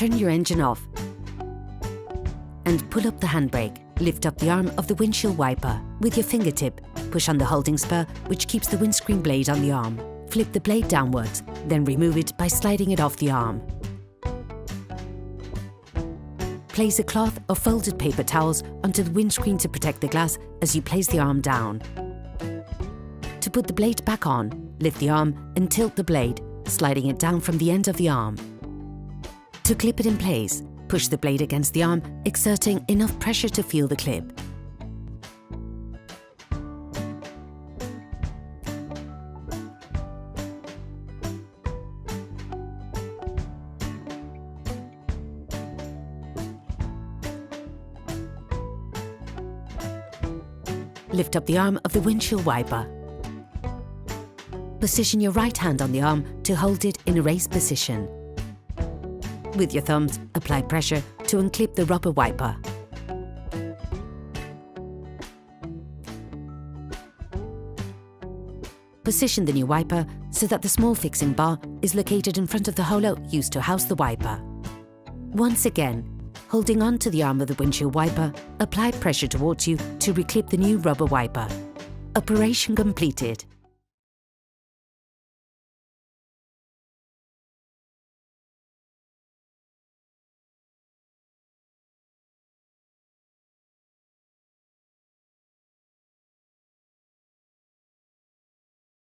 turn your engine off and pull up the handbrake. Lift up the arm of the windshield wiper. With your fingertip, push on the holding spur, which keeps the windscreen blade on the arm. Flip the blade downwards, then remove it by sliding it off the arm. Place a cloth or folded paper towels onto the windscreen to protect the glass as you place the arm down. To put the blade back on, lift the arm and tilt the blade, sliding it down from the end of the arm. To clip it in place, push the blade against the arm, exerting enough pressure to feel the clip. Lift up the arm of the windshield wiper. Position your right hand on the arm to hold it in a raised position. With your thumbs, apply pressure to unclip the rubber wiper. Position the new wiper so that the small fixing bar is located in front of the holo used to house the wiper. Once again, holding on to the arm of the windshield wiper, apply pressure towards you to reclip the new rubber wiper. Operation completed.